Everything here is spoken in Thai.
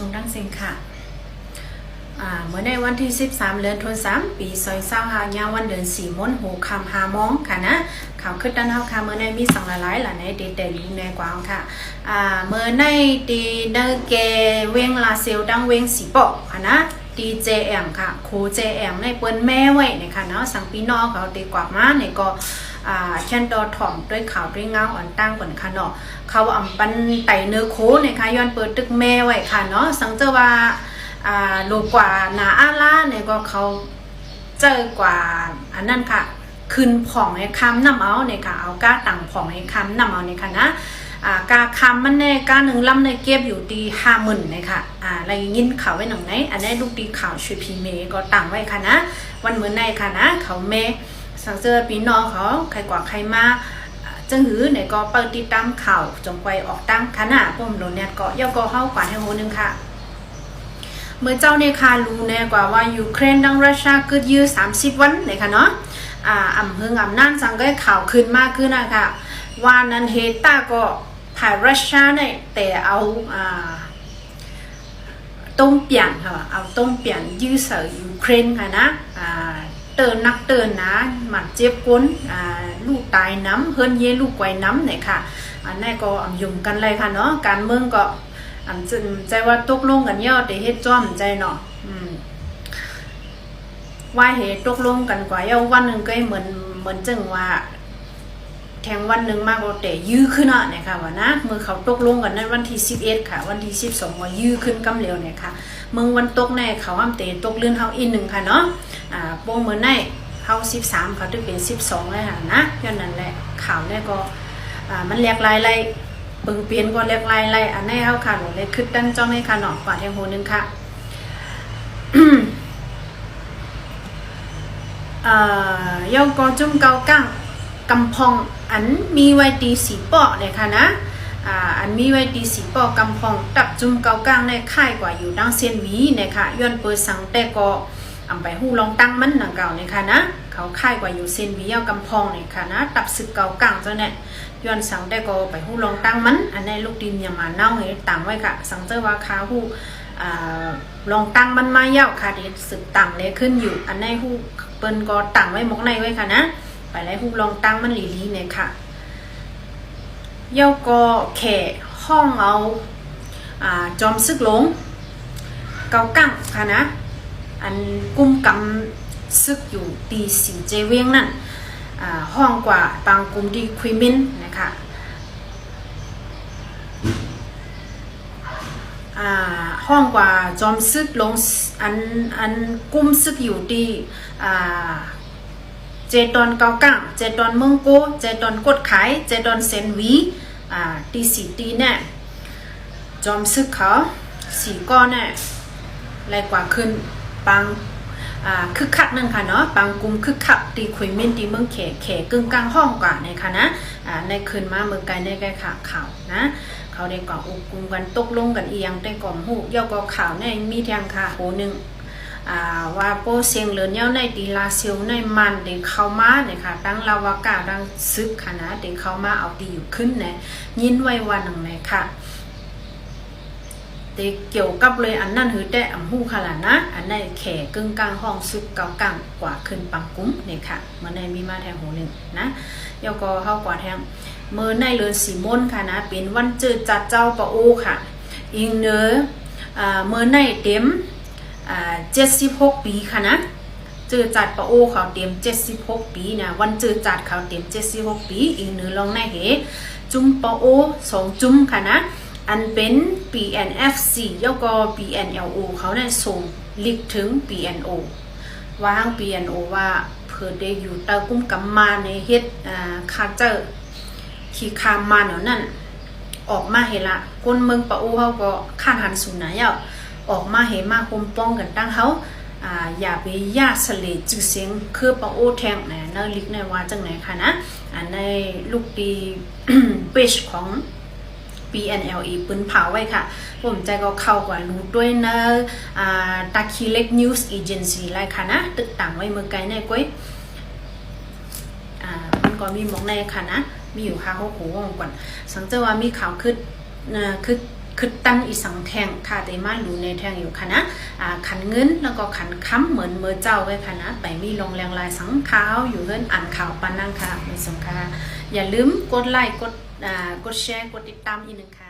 ทรงดังเซงค่ะเมื่อในวันที่13เดือนธันวาคมปี2025ยามวันเดือน4มนหูคำ5โมงค่ะนะข่าวขึ้นด้านเฮาค่ะเมื่อในมีสังหลายหลายในเดๆอยู่ในกว้างค่ะเมื่อในตีเดเกเวงลาเซลดังเวงสีปอกค่ะนะดีเจแอมค่ะครูเจแอมในเปิ้นแม่ไว้นะคะเนาะสังปีนอเขาตีกว่ามาเนี่ยก็แคนดอถ่อมด้วยข่าวด้วยเงาอ่อนตั้งก่อนค่ะเนาะเขาอำปันไตเนื้อโคนะคะย้อนเปิดตึกแม่ไว้ค่ะเนาะสังเจอว่าลูกกว่านาอาล่าเนี่ยก็เขาเจอกว่าอันนั้นค่ะคืนผ่องให้คำนำเอาเนี่ยค่ะเอาก้าต่างผ่องให้คำนำเอาเนี่ยค่ะนะกาคำมันแน่ก้าหนึ่งลำในเก็บอยู่ดี50,000เนี่ยค่ะอะไรยินข่าวไว้หนังไหนอันนี้ลูกดีข่าวช่วยพีเมก็ต่างไว้ค่ะนะวันเหมือนในค่ะนะเขาเมสังเจอปีนอเขาใครกว่าใครมาจังหือเนี่ยก็เปิดติดตามข่าวจงไปออกตั้งคณะปุ่มโดนเนี่ยก็ย่อก็เข้ากว่าให้โหนึงค่ะเมื่อเจ้าในคารู้แน่กว่าว่ายูเครนดังรัสเซียเกิดยื้อ30 วันเลยค่ะเนาะอำเภออำนาจสังก็ข่าวขึ้นมากขึ้นนะคะว่านั้นเฮตาก็ผ่านรัสเซียเนี่ยแต่เอาต้มเปลี่ยนค่ะเอาต้มเปลี่ยนยื้อเสือยูเครนค่ะนะเตือนนักเตือนนะหมัดเจ็บก้นลูกตายน้ำเฮิรนเย่ลูกไว้น้ำเนี่ยค่ะอันนี้ก็ยุ่งกันเลยค่ะเนาะการเมืองก็ใจว่าตกลงกันยอดแต่เฮ็ดจ้อมใจเนาะว่าเหตุตกลงกันกว่าเยาวันหนึ่งก็เหมือนจังว่าแทงวันหนึ่งมากกว่าแต่ยื้อขึ้นอ่ะเนี่ยค่ะว่านะเมื่อเขาตกลงกันนั้นวันที่11ค่ะวันที่12ว่ายื้อขึ้นกำเร็วเนี่ยค่ะเมืองวันตกแน่เขาห้ามเตะตกเลื่อนเฮาอีก1ค่ะเนาะโป้งเหมือนในเฮา13เขาถึงเป็น12เลยค่ะนะย้อนนั้นแหละข่าวเนี่ยก็มันแหลกหลายปึงเปลี่ยนก็เรียกไล่อันนี้เขาค่ะหนูเลยคึดดันจ้องให้ค่ะหนอกกว่าแทงโหนึงค่ะยอก็จุ่มเกากั้งกำพองอันมีไว้ตีสีปอเลยค่ะนะอันมีไว้ตีสีปอกำพองตับจุ่มเกากั้งในค่ายกว่าอยู่ดังเซียนวีเนี่ยค่ะย้อนเปิดสังแต่ก็อำไปหู้ลองตั้งมันหนังเก่าเนี่ยค่ะนะเขาค่ายกว่าอยู่เซียนวีเอากำพองเนี่ยค่ะนะตับสึกเกากั้งเจ้าเนี่ยย้อนสังได้ก็ไปหู้ลองตั้งมันอันในลูกดินอย่ามาเน่าให้ต่างไว้ค่ะสังเจอว่าค้าหู้ลองตั้งมันมาเย้าค่ะเด็ดสึกต่างเลยขึ้นอยู่อันในหู้เปิ้นก็ต่างไว้หมกในไว้ค่ะนะไปไล่หู้ลองตั้งมันหลีๆเนี่ยค่ะเย้าก็แข่ห้องเอาจอมซึกหลงเกากั้งค่ะนะอันกุ้มกำซึกอยู่ตีสีเจเวียงนั่นห้องกว่าบางกลุ่มดีควิมินนะคะห้องกว่าจอมซึกลงอันกุ้มซึกอยู่ดีเจตอนเกากั้งเจตอนเมืองโกเจตอนกดขายเจตอนเซนวีตีสีตีเนี่ยจอมซึกเขาสีก้อนเนี่ยไรกว่าขึ้นบางคึกคักนั่นค่ะเนาะบางกลุ่มคึกคักตีคุยมินตีเมืองแขกึ่งกลางห้องกว่าในค่ะนะในคืนมาเมืองไกลในใกล้ข่าวนะเขาได้ก่ออุกุมกันตกลงกันเอียงได้ก่อมหูย่อก็ข่าวในมีแทงค่ะโหนึงว่าโปเซียงเหลือนเย้าในตีลาเซียวในมันเด็กเข้ามาเนี่ยค่ะตั้งลาวากาดังซึกค่ะนะเด็กเข้ามาเอาตีอยู่ขึ้นเนี่ยยินไว้วันหนึ่งเลยค่ะเกี่ยวกับเลยอันนั้นหือแต่หู้ค่ะล่ะนะอันในแขกึ่งกลางห้องซึกเกากลางกว่าขึ้นปังกุ้มเนี่ยค่ะเมื่อในมีมาแทงหูหนึ่งนะยอก็เข้ากว่าแทงเมื่อในเรือนสีมนค่ะนะเป็นวันเจอจัดเจ้าปะโอค่ะอิงเนอเมื่อในเต็ม76 ปีค่ะนะเจอจัดปะโอเขาเต็ม76 ปีนะวันเจอจัดเขาเต็ม76 ปีอิงเนอลองในเหจุ่มปะโอ2 จุ่มค่ะนะอันเป็น PNFC แล้วก็ PNLO เขาได้ส่งลิกถึง PNO ว่าห้าง PNO ว่าเพื่อได้อยู่เตากุ้มกำมาในเฮ็ดคาเจอร์ที่คามมาเนาะนั่นออกมาเห็นละคนเมืองปะโอเขาก็ข้านหันสูนนะออกมาเห็นมาคุมป้องกันตั้งเขาอย่าไปย่าเสลจือเสียงคือปะโอแทงนะเนลิกในว่าจังไหนค่ะนะอันในลูกดี เปจของPNLE ปืนเผาไว้ค่ะผมใจก็เข้ากว่ารู้ด้วยนะตาคีเล็กนิวส์เอเจนซี่ไรค่ะนะตึกต่างไว้เมื่อไกลในก้อยมันก็มีหมองในค่ะนะมีอยู่ค่ะเขาหูว่องก่อนสังเจว่ามีข่าวคือ คือตั้งอีสังแทงค่ะแต่มาดูในแทงอยู่ค่ะนะขันเงินแล้วก็ขันค้ำเหมือนเมื่อเจ้าไว้ค่ะนะไปมีลงแรงลายสังขาวอยู่เฮิรนอ่านข่าวปานนั่งค่ะไม่สงค่ะอย่าลืมกดไลค์กดแชร์กดติดตามอีกหนึ่งค่ะ